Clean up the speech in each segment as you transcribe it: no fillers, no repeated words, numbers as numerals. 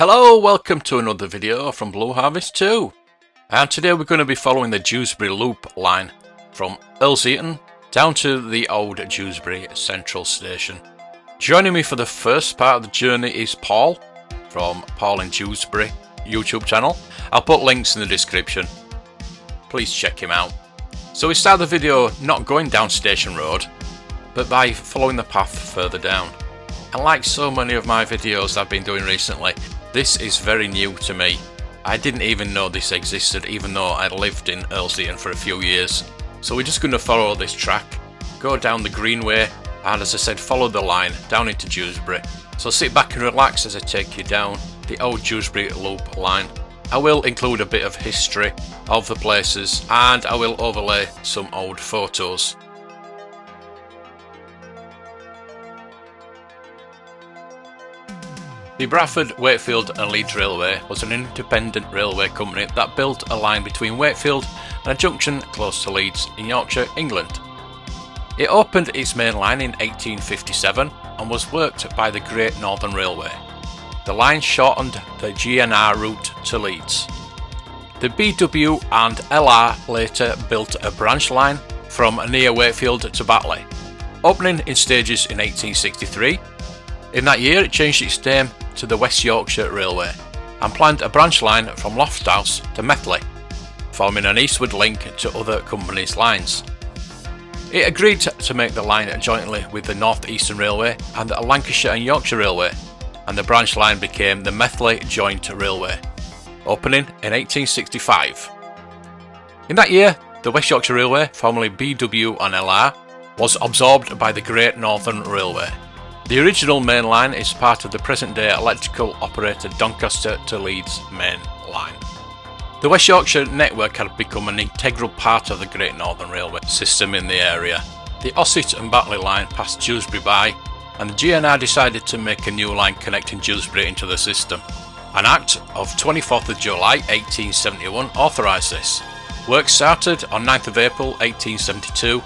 Hello, welcome to another video from Blue Harvest 2. And today we're going to be following the Dewsbury Loop line from Earlsheaton down to the old Dewsbury Central Station. Joining me for the first part of the journey is Paul from Paul in Dewsbury YouTube channel. I'll put links in the description. Please check him out. So we start the video not going down Station Road, but by following the path further down. And like so many of my videos I've been doing recently, this is very new to me. I didn't even know this existed, even though I'd lived in Earlsheaton for a few years. So we're just going to follow this track, go down the Greenway, and as I said, follow the line down into Dewsbury. So sit back and relax as I take you down the old Dewsbury Loop line. I will include a bit of history of the places, and I will overlay some old photos. The Bradford, Wakefield and Leeds Railway was an independent railway company that built a line between Wakefield and a junction close to Leeds in Yorkshire, England. It opened its main line in 1857 and was worked by the Great Northern Railway. The line shortened the GNR route to Leeds. The BW and LR later built a branch line from near Wakefield to Batley, opening in stages in 1863. In that year it changed its name to the West Yorkshire Railway and planned a branch line from Lofthouse to Methley, forming an eastward link to other companies' lines. It agreed to make the line jointly with the North Eastern Railway and the Lancashire and Yorkshire Railway, and the branch line became the Methley Joint Railway, opening in 1865. In that year, the West Yorkshire Railway, formerly BW and LR, was absorbed by the Great Northern Railway. The original main line is part of the present-day electrical operated Doncaster to Leeds main line. The West Yorkshire network had become an integral part of the Great Northern Railway system in the area. The Ossett and Batley line passed Dewsbury by, and the GNR decided to make a new line connecting Dewsbury into the system. An Act of 24th of July 1871 authorised this. Work started on 9th of April 1872.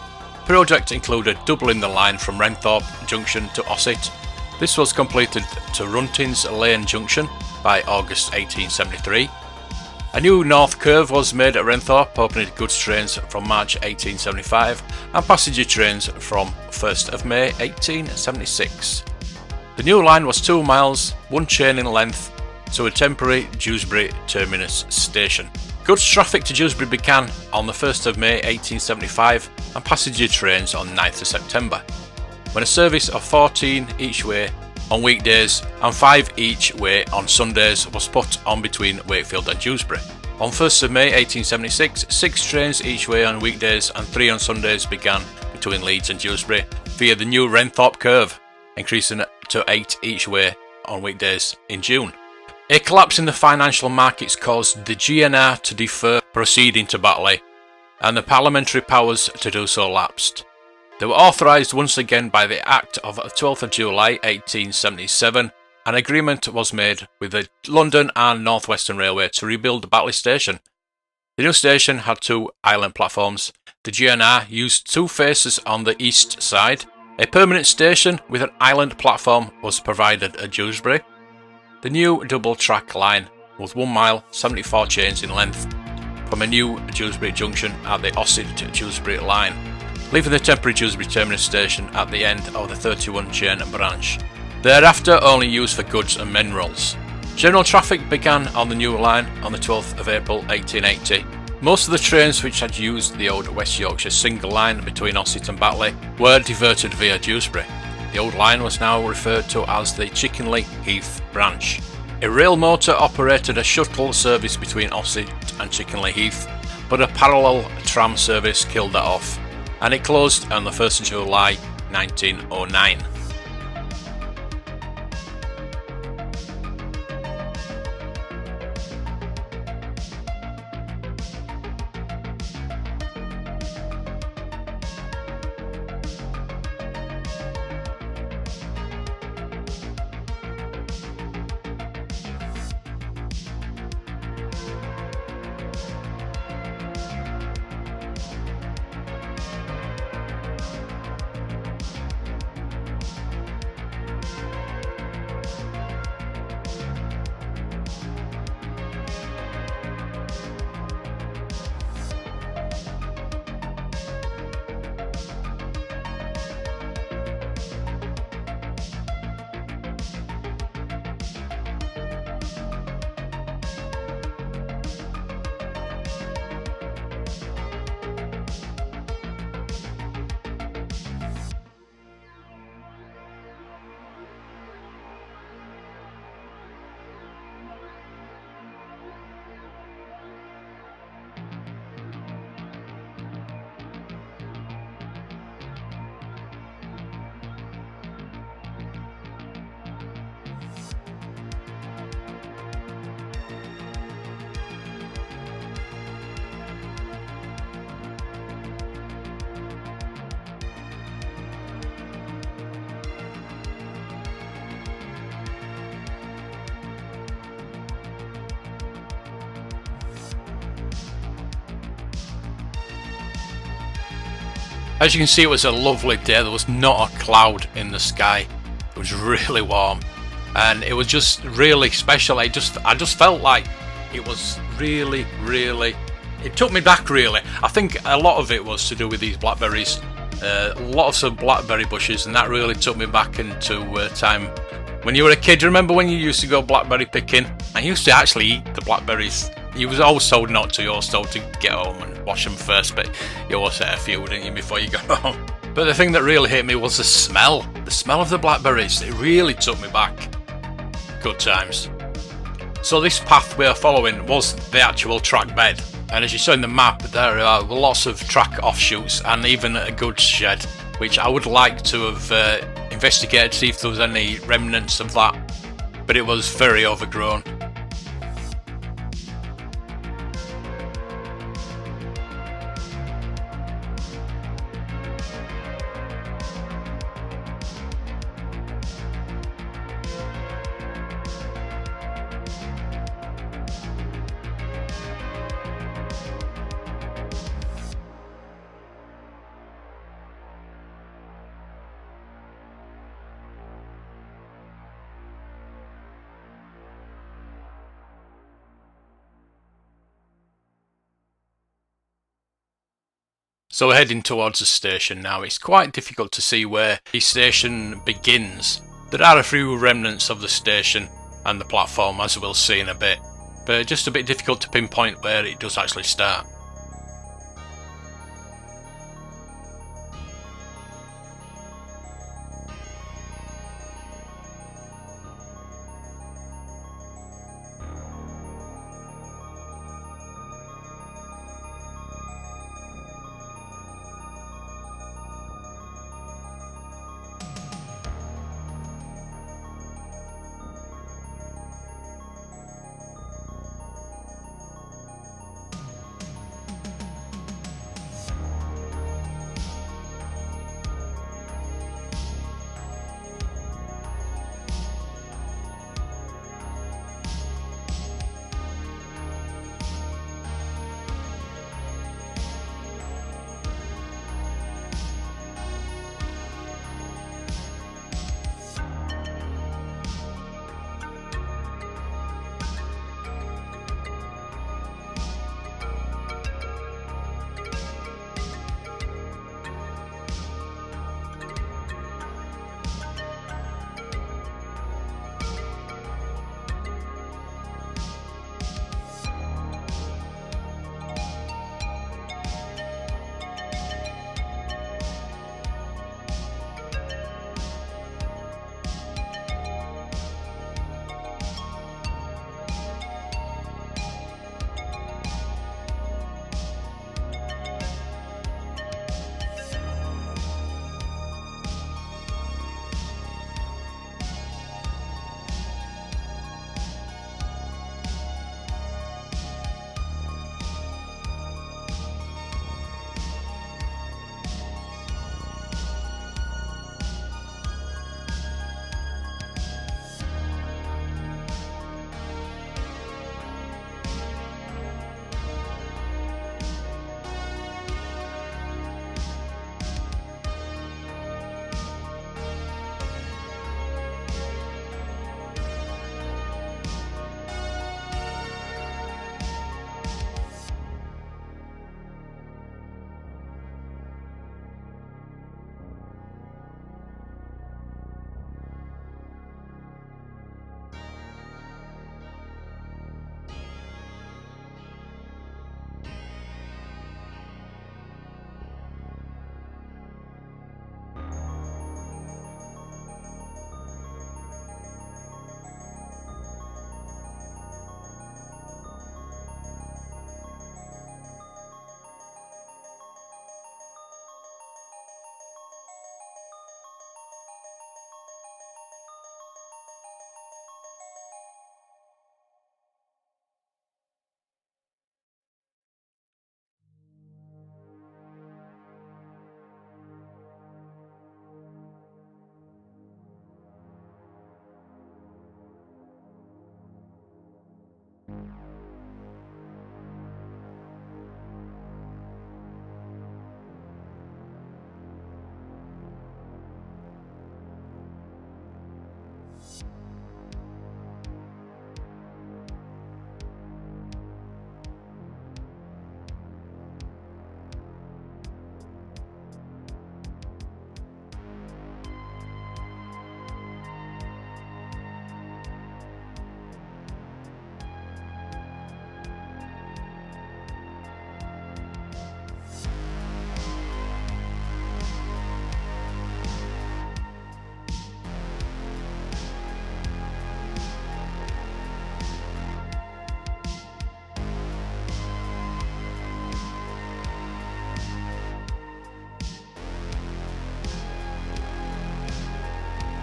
The project included doubling the line from Renthorpe Junction to Ossett. This was completed to Runtins Lane Junction by August 1873. A new north curve was made at Renthorpe, opening goods trains from March 1875 and passenger trains from 1st of May 1876. The new line was 2 miles, 1 chain in length, to a temporary Dewsbury terminus station. Goods traffic to Dewsbury began on the 1st of May 1875 and passenger trains on 9th of September, when a service of 14 each way on weekdays and 5 each way on Sundays was put on between Wakefield and Dewsbury. On 1st of May 1876, 6 trains each way on weekdays and 3 on Sundays began between Leeds and Dewsbury via the new Renthorpe curve, increasing to 8 each way on weekdays in June. A collapse in the financial markets caused the GNR to defer proceeding to Batley, and the parliamentary powers to do so lapsed. They were authorised once again by the Act of 12th of July 1877. An agreement was made with the London and North Western Railway to rebuild Batley Station. The new station had 2 island platforms. The GNR used 2 faces on the east side. A permanent station with an island platform was provided at Dewsbury. The new double-track line was 1 mile, 74 chains in length, from a new Dewsbury junction at the Ossett to Dewsbury line, leaving the temporary Dewsbury terminus station at the end of the 31 chain branch. Thereafter only used for goods and minerals. General traffic began on the new line on the 12th of April 1880. Most of the trains which had used the old West Yorkshire single line between Ossett and Batley were diverted via Dewsbury. The old line was now referred to as the Chickenley Heath branch. A rail motor operated a shuttle service between Ossett and Chickenley Heath, but a parallel tram service killed that off, and it closed on the 1st of July 1909. As you can see, it was a lovely day. There was not a cloud in the sky. It was really warm, and it was just really special. I just felt like it was really, it took me back really. I think a lot of it was to do with these blackberries, lots of blackberry bushes, and that really took me back into time when you were a kid. Remember when you used to go blackberry picking? I used to actually eat the blackberries. You was always told not to. You always told to get home and wash them first, but you always ate a few, didn't you, before you got home? But the thing that really hit me was the smell of the blackberries. It really took me back. Good times. So this path we are following was the actual track bed, and as you saw in the map, there are lots of track offshoots and even a goods shed, which I would like to have investigated to see if there was any remnants of that, but it was very overgrown. So we're heading towards the station now. It's quite difficult to see where the station begins. There are a few remnants of the station and the platform, as we'll see in a bit, but just a bit difficult to pinpoint where it does actually start.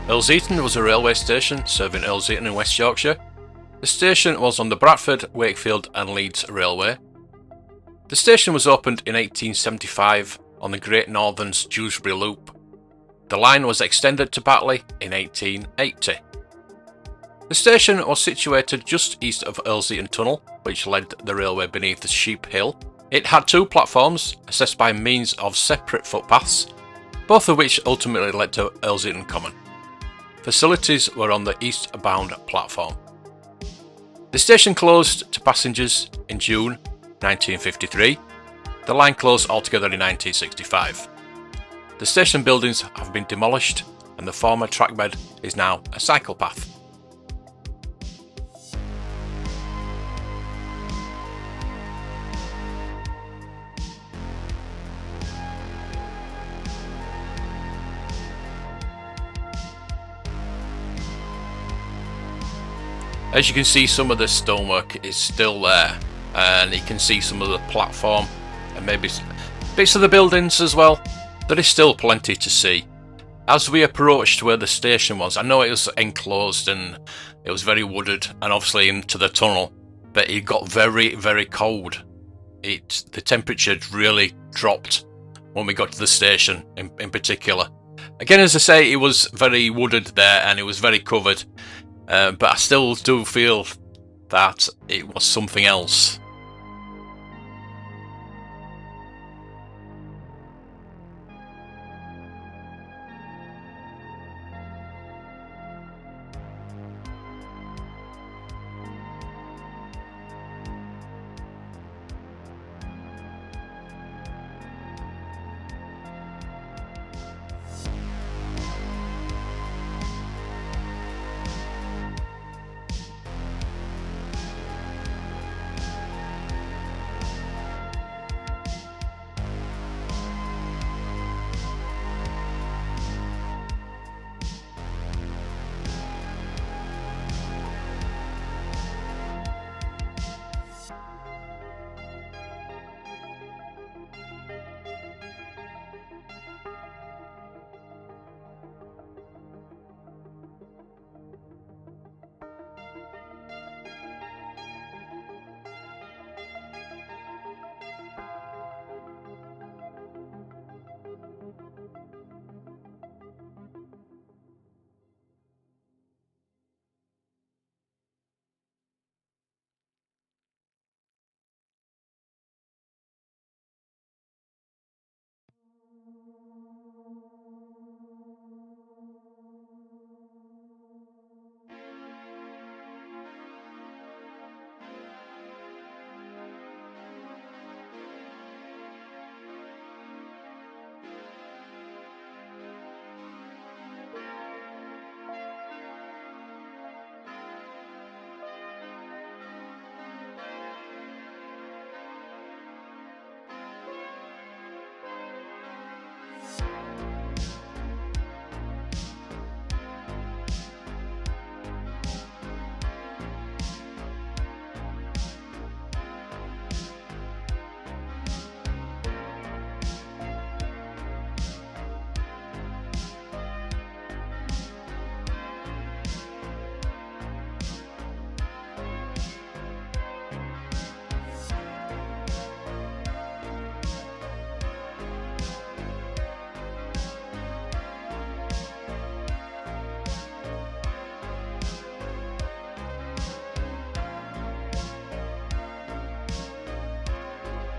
Earlsheaton was a railway station serving Earlsheaton in West Yorkshire. The station was on the Bradford, Wakefield and Leeds Railway. The station was opened in 1875 on the Great Northern's Dewsbury Loop. The line was extended to Batley in 1880. The station was situated just east of Earlsheaton Tunnel, which led the railway beneath the Sheep Hill. It had two platforms, accessed by means of separate footpaths, both of which ultimately led to Earlsheaton Common. Facilities were on the eastbound platform. The station closed to passengers in June 1953. The line closed altogether in 1965. The station buildings have been demolished and the former trackbed is now a cycle path. As you can see, some of the stonework is still there, and you can see some of the platform and maybe bits of the buildings as well. There is still plenty to see. As we approached where the station was, I know it was enclosed and it was very wooded and obviously into the tunnel, but it got very, very cold. The temperature really dropped when we got to the station in particular. Again, as I say, it was very wooded there and it was very covered. But I still do feel that it was something else.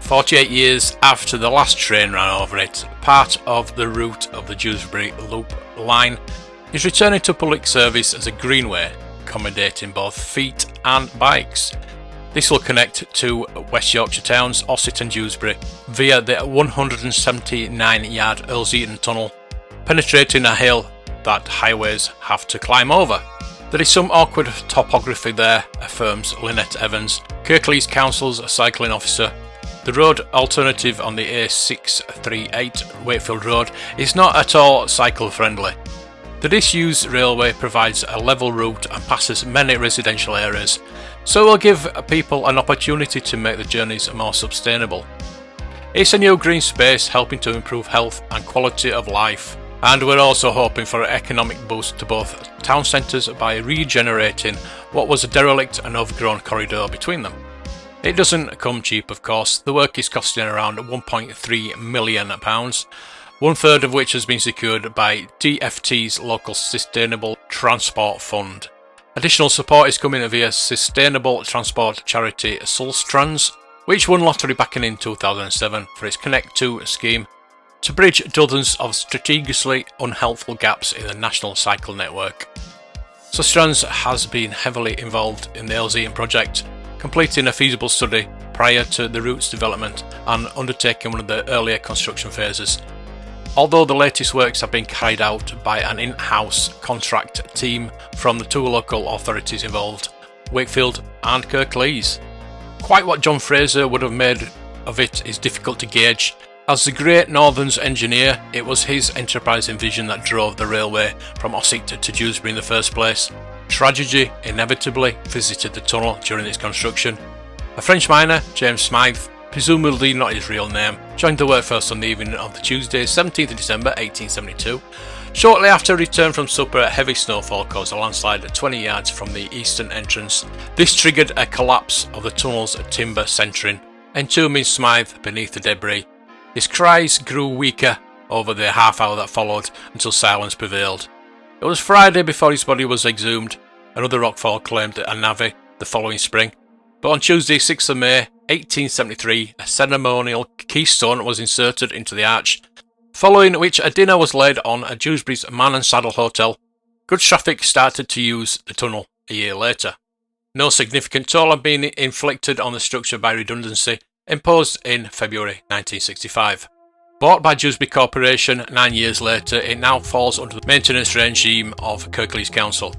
"48 years after the last train ran over it, part of the route of the Dewsbury Loop line is returning to public service as a Greenway, accommodating both feet and bikes. This will connect to West Yorkshire towns Ossett and Dewsbury via the 179-yard Earlsheaton Tunnel, penetrating a hill that highways have to climb over. There is some awkward topography there," affirms Lynette Evans, Kirklees Council's cycling officer. "The road alternative on the A638 Wakefield Road is not at all cycle friendly. The disused railway provides a level route and passes many residential areas, so it will give people an opportunity to make the journeys more sustainable. It's a new green space helping to improve health and quality of life. And we're also hoping for an economic boost to both town centres by regenerating what was a derelict and overgrown corridor between them. It doesn't come cheap, of course. The work is costing around £1.3 million, one third of which has been secured by DFT's local Sustainable Transport Fund. Additional support is coming via sustainable transport charity Sulstrans, which won lottery backing in 2007 for its Connect 2 scheme to bridge dozens of strategically unhelpful gaps in the national cycle network. Sulstrans has been heavily involved in the Earlsheaton project, completing a feasible study prior to the route's development and undertaking one of the earlier construction phases. Although the latest works have been carried out by an in-house contract team from the two local authorities involved, Wakefield and Kirklees. Quite what John Fraser would have made of it is difficult to gauge. As the Great Northern's engineer, it was his enterprising vision that drove the railway from Ossett to Dewsbury in the first place. Tragedy inevitably visited the tunnel during its construction. A French miner, James Smythe, presumably not his real name, joined the workforce on the evening of the Tuesday, 17th of December 1872. Shortly after a return from supper, a heavy snowfall caused a landslide at 20 yards from the eastern entrance. This triggered a collapse of the tunnel's timber centering, entombing Smythe beneath the debris. His cries grew weaker over the half hour that followed until silence prevailed. It was Friday before his body was exhumed. Another rockfall claimed a navvy the following spring. But on Tuesday, 6th of May 1873, a ceremonial keystone was inserted into the arch, following which a dinner was laid on at Dewsbury's Man and Saddle Hotel. Goods traffic started to use the tunnel a year later. No significant toll had been inflicted on the structure by redundancy imposed in February 1965. Bought by Dewsbury Corporation 9 years later, it now falls under the maintenance regime of Kirklees Council.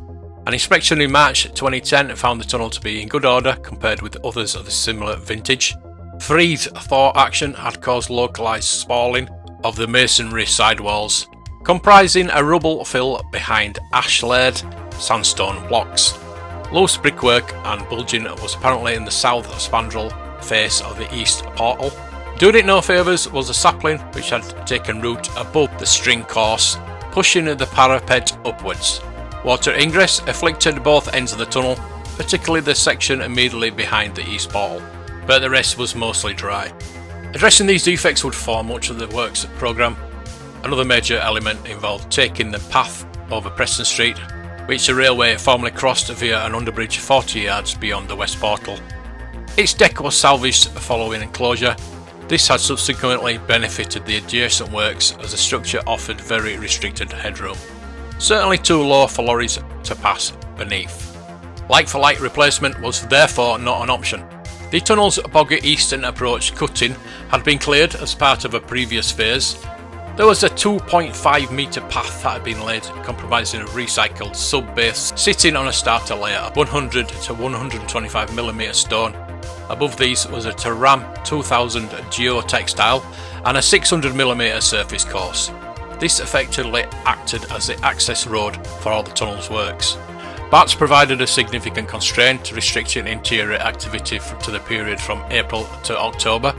An inspection in March 2010 found the tunnel to be in good order compared with others of the similar vintage. Freeze thaw action had caused localised spalling of the masonry sidewalls, comprising a rubble fill behind ash-laid sandstone blocks. Loose brickwork and bulging was apparently in the south spandrel face of the east portal. Doing it no favours was a sapling which had taken root above the string course, pushing the parapet upwards. Water ingress afflicted both ends of the tunnel, particularly the section immediately behind the east portal, but the rest was mostly dry. Addressing these defects would form much of the works programme. Another major element involved taking the path over Preston Street, which the railway formerly crossed via an underbridge 40 yards beyond the west portal. Its deck was salvaged following enclosure. This had subsequently benefited the adjacent works as the structure offered very restricted headroom, certainly too low for lorries to pass beneath. Like-for-like replacement was therefore not an option. The tunnel's boggy eastern approach cutting had been cleared as part of a previous phase. There was a 2.5 metre path that had been laid, comprising of recycled sub-base sitting on a starter layer of 100 to 125mm stone. Above these was a Taram 2000 geotextile and a 600mm surface course. This effectively acted as the access road for all the tunnel's works. Bats provided a significant constraint, restricting interior activity to the period from April to October.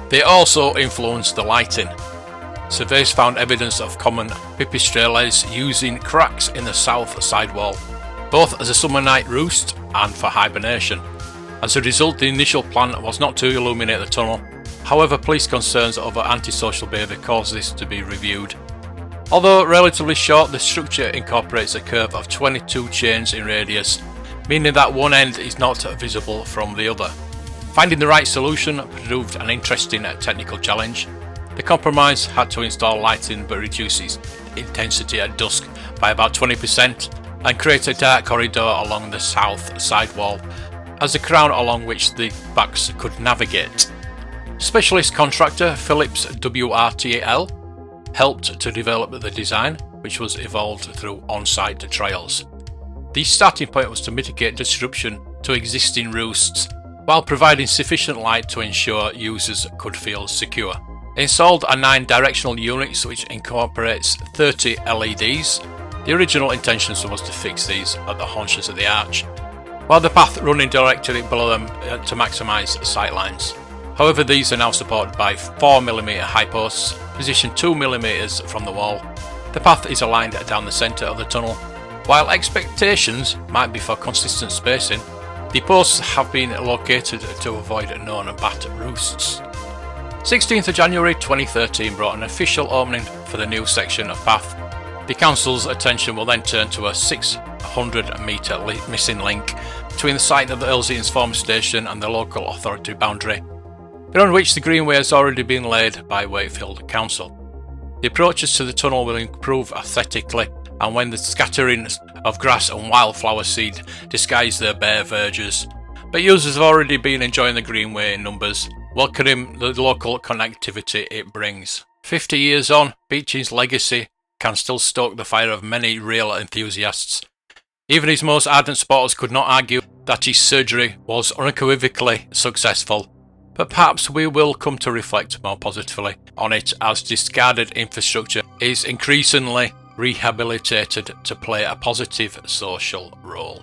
They also influenced the lighting. Surveys found evidence of common pipistrelles using cracks in the south sidewall, both as a summer night roost and for hibernation. As a result, the initial plan was not to illuminate the tunnel. However, police concerns over antisocial behaviour caused this to be reviewed. Although relatively short, the structure incorporates a curve of 22 chains in radius, meaning that one end is not visible from the other. Finding the right solution proved an interesting technical challenge. The compromise had to install lighting but reduce its intensity at dusk by about 20% and create a dark corridor along the south sidewall as a crown along which the backs could navigate. Specialist contractor Phillips WRTL helped to develop the design, which was evolved through on-site trials. The starting point was to mitigate disruption to existing roosts while providing sufficient light to ensure users could feel secure. Installed are 9 directional units which incorporates 30 LEDs. The original intention was to fix these at the haunches of the arch, while the path running directly below them to maximise sightlines. However, these are now supported by 4mm high posts, positioned 2mm from the wall. The path is aligned down the centre of the tunnel. While expectations might be for consistent spacing, the posts have been located to avoid known bat roosts. 16th of January 2013 brought an official opening for the new section of path. The council's attention will then turn to a 600 metre missing link between the site of the Earlsheaton's former station and the local authority boundary, beyond which the Greenway has already been laid by Wakefield Council. The approaches to the tunnel will improve aesthetically, and when the scattering of grass and wildflower seed disguise their bare verges, but users have already been enjoying the Greenway in numbers, welcoming the local connectivity it brings. 50 years on, Beeching's legacy can still stoke the fire of many rail enthusiasts. Even his most ardent supporters could not argue that his surgery was unequivocally successful, but perhaps we will come to reflect more positively on it as discarded infrastructure is increasingly rehabilitated to play a positive social role.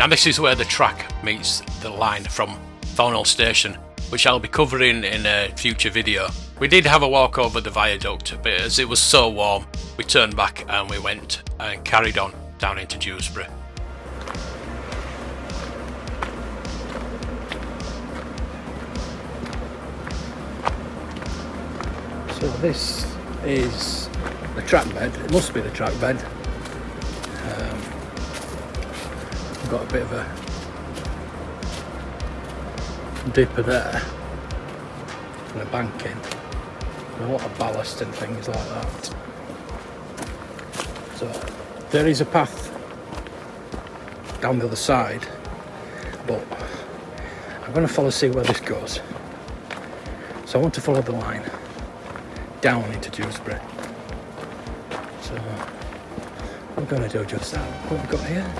Now this is where the track meets the line from Thornhill Station, which I'll be covering in a future video. We did have a walk over the viaduct, but as it was so warm, we turned back and we went and carried on down into Dewsbury. So this is the track bed. It must be the track bed. Got a bit of a dipper there and a banking. A lot of ballast and things like that. So there is a path down the other side, but I'm going to see where this goes. So I want to follow the line down into Dewsbury. So I'm going to do just that. What have we got here?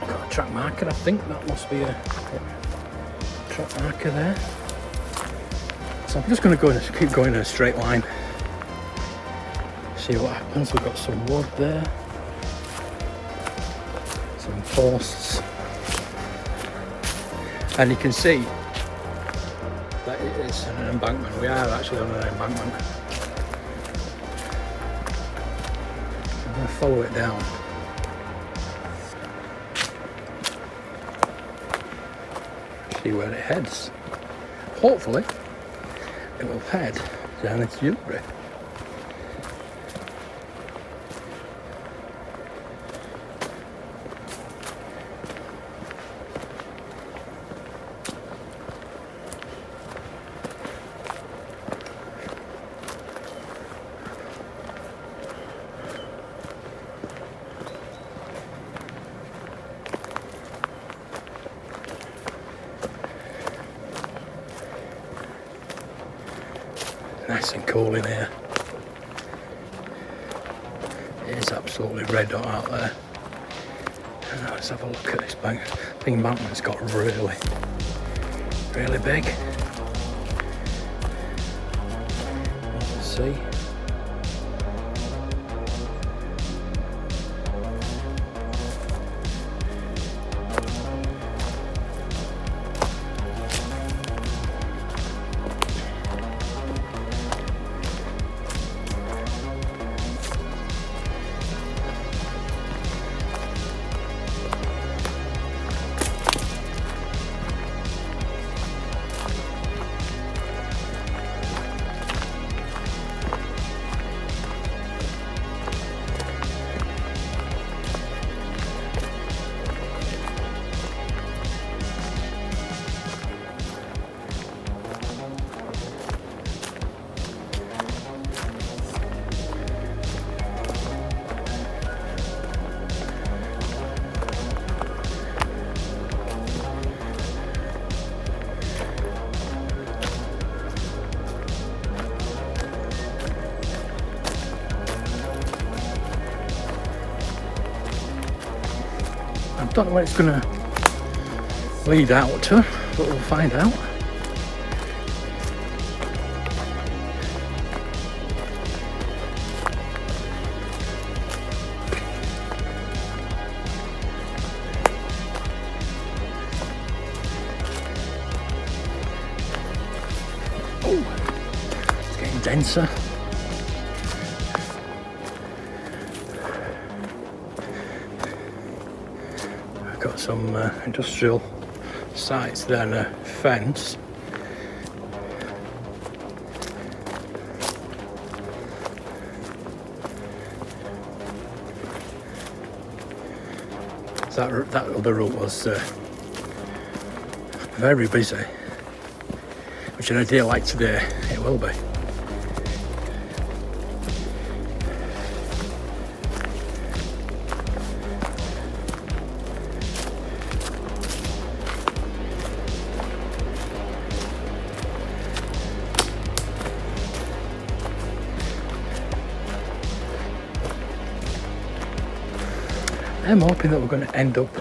Got a track marker, I think that must be a track marker there. So I'm just going to keep going in a straight line. See what happens. We've got some wood there, some posts. And you can see that it is an embankment. We are actually on an embankment. I'm going to follow it down. See where it heads. Hopefully, it will head down into Dewsbury. Nice and cool in here. It is absolutely red hot out there. Now let's have a look at this bank. I think embankment's got really big. Let's see. I don't know where it's going to lead out to, but we'll find out. Oh, it's getting denser. Got some industrial sites there and a fence. So that other route was very busy, which on a day like today it will be. I'm hoping that we're going to end up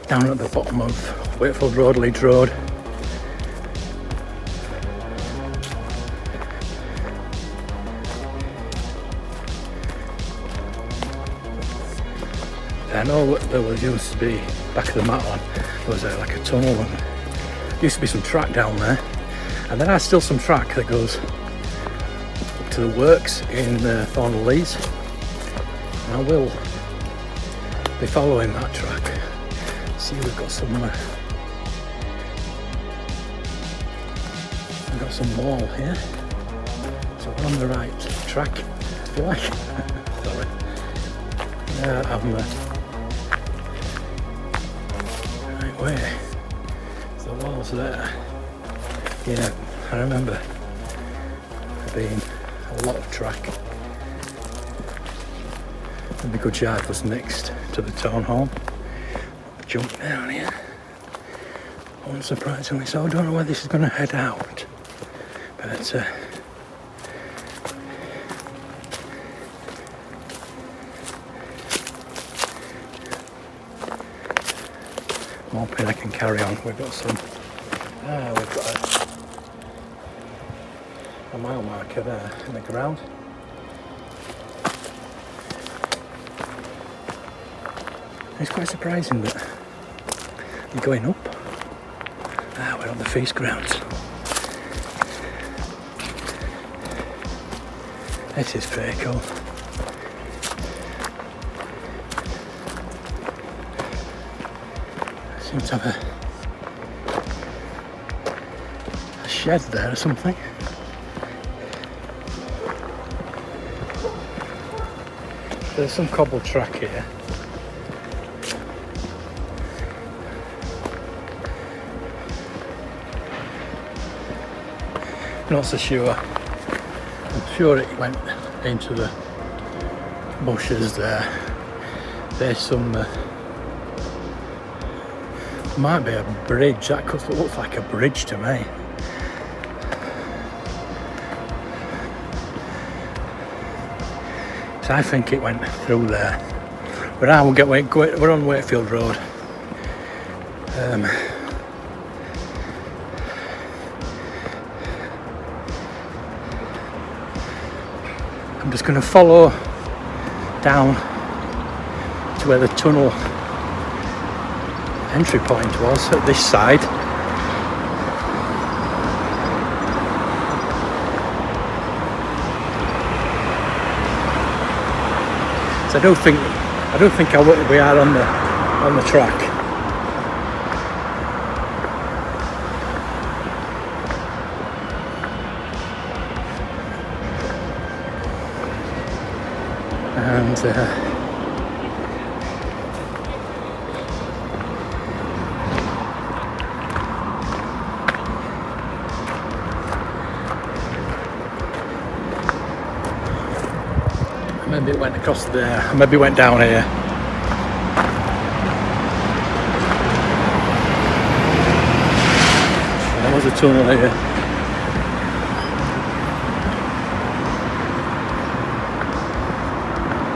down at the bottom of Wakefield Road, Leeds Road. I know there was used to be, back of the Matterhorn, there was like a tunnel and there used to be some track down there, and there are still some track that goes up to the works in Thornhill Leeds, and I will be following that track. See, we've got some wall here, so we're on the right track, if you like. Sorry. I'm right way. The wall's there. Yeah, I remember there being a lot of track. And the goods yard was next to the town hall. Jump down here. Unsurprisingly, so I don't know where this is going to head out. But I'm hoping I can carry on. We've got some. We've got a mile marker there in the ground. It's quite surprising that you're going up. We're on the feast grounds. This is pretty cool. Seems to have a shed there or something. There's some cobble track here. Not so sure. I'm sure it went into the bushes there. There's some might be a bridge. That could look like a bridge to me. So I think it went through there. But now we're on Wakefield Road. I'm just going to follow down to where the tunnel entry point was at this side. So I don't think we are on the track. And maybe it went across there, maybe it went down here. There was a tunnel here.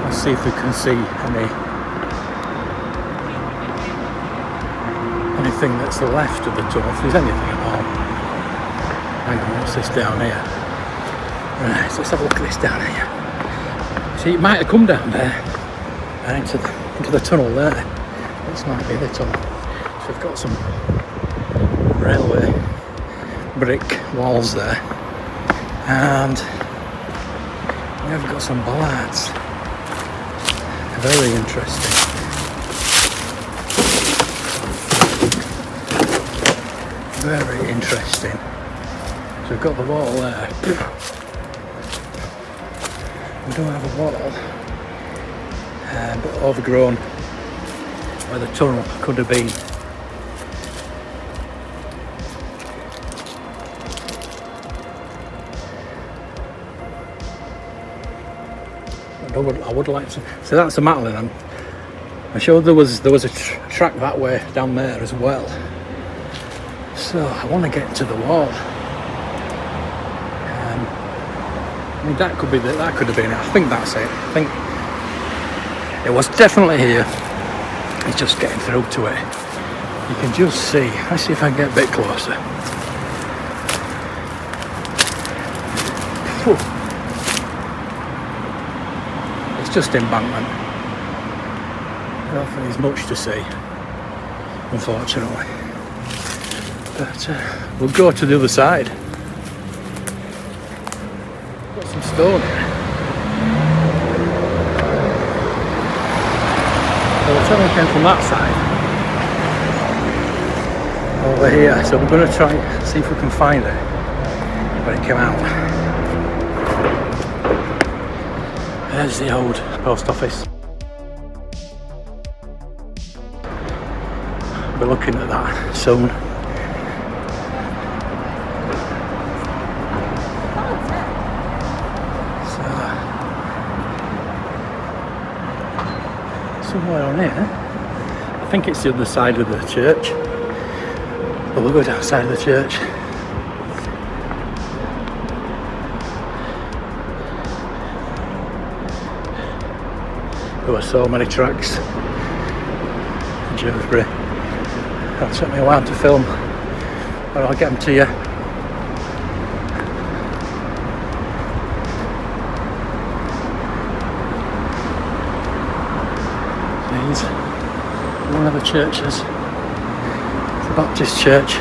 Let's see if we can see anything that's left of the tunnel, if there's anything at all. Hang on, what's this down here? Right, so let's have a look at this down here. See, it might have come down there and into the tunnel there. This might be the tunnel. So we've got some railway brick walls there, and we have got some bollards. Very interesting. Very interesting. So we've got the wall there. We don't have a wall, but overgrown where the tunnel could have been. I would like to. So that's the Matlin. I'm sure there was a track that way down there as well. So I want to get to the wall. I mean, that could have been it. I think that's it. I think it was definitely here. It's just getting through to it. You can just see. Let's see if I can get a bit closer. Whew. It's just embankment. I don't think there's much to see, unfortunately. But we'll go to the other side. Got some stone here. Well, the tunnel came from that side over here, so we're going to try and see if we can find it when it came out. There's the old post office. We're looking at that soon. Somewhere on here, I think it's the other side of the church, but we'll go outside of the church. There were so many tracks in Dewsbury. It took me a while to film, but I'll get them to you. One of the churches, the Baptist church.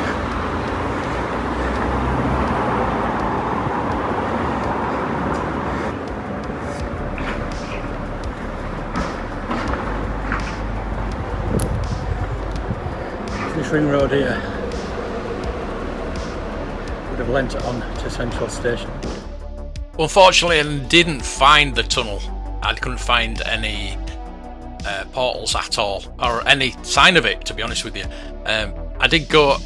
This ring road here would have lent it on to Central Station. Unfortunately, I didn't find the tunnel. I couldn't find any portals at all, or any sign of it, to be honest with you. I did go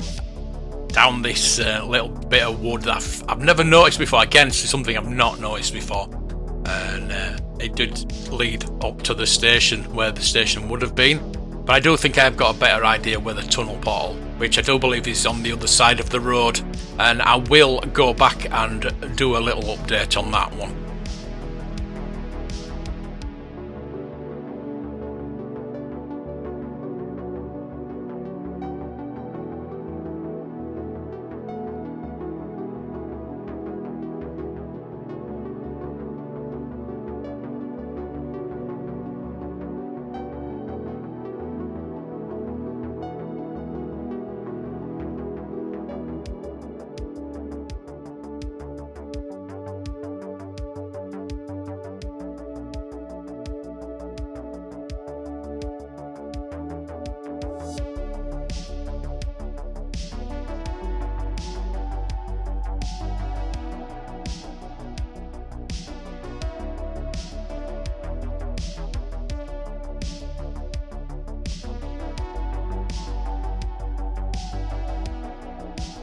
down this little bit of wood that I've never noticed before. Again, it's something I've not noticed before, and it did lead up to the station where the station would have been, but I do think I've got a better idea where the tunnel portal, which I do believe is on the other side of the road, and I will go back and do a little update on that one.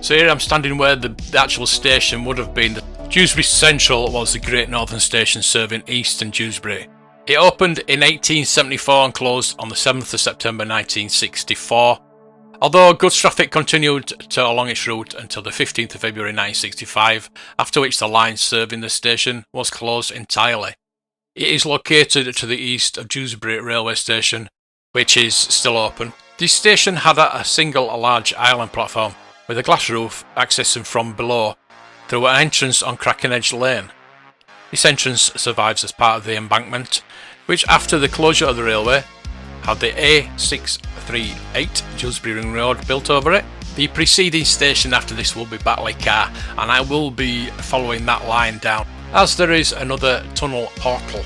So here I'm standing where the actual station would have been. Dewsbury Central was the Great Northern Station serving eastern Dewsbury. It opened in 1874 and closed on the 7th of September 1964. Although goods traffic continued along its route until the 15th of February 1965, after which the line serving the station was closed entirely. It is located to the east of Dewsbury Railway Station, which is still open. The station had a single large island platform with a glass roof accessing from below through an entrance on Crackenedge Lane. This entrance survives as part of the embankment, which after the closure of the railway had the A638 Dewsbury Ring Road built over it. The preceding station after this will be Batley Car, and I will be following that line down, as there is another tunnel portal.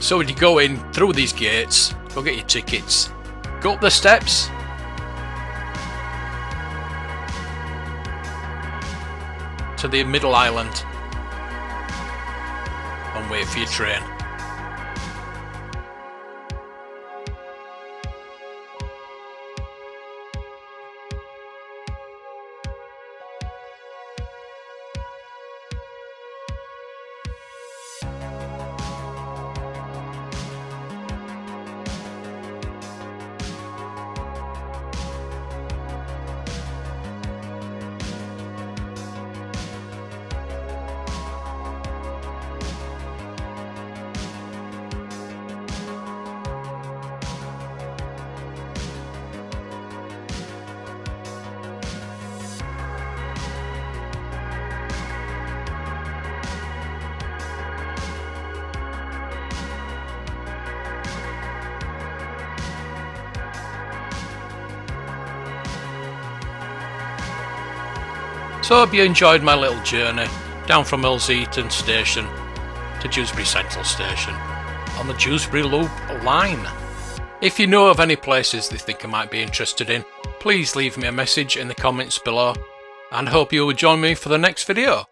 So when you go in through these gates, go get your tickets, go up the steps, to the middle island and wait for your train. So I hope you enjoyed my little journey down from Earlsheaton station to Dewsbury Central station on the Dewsbury Loop line. If you know of any places you think I might be interested in, please leave me a message in the comments below, and hope you will join me for the next video.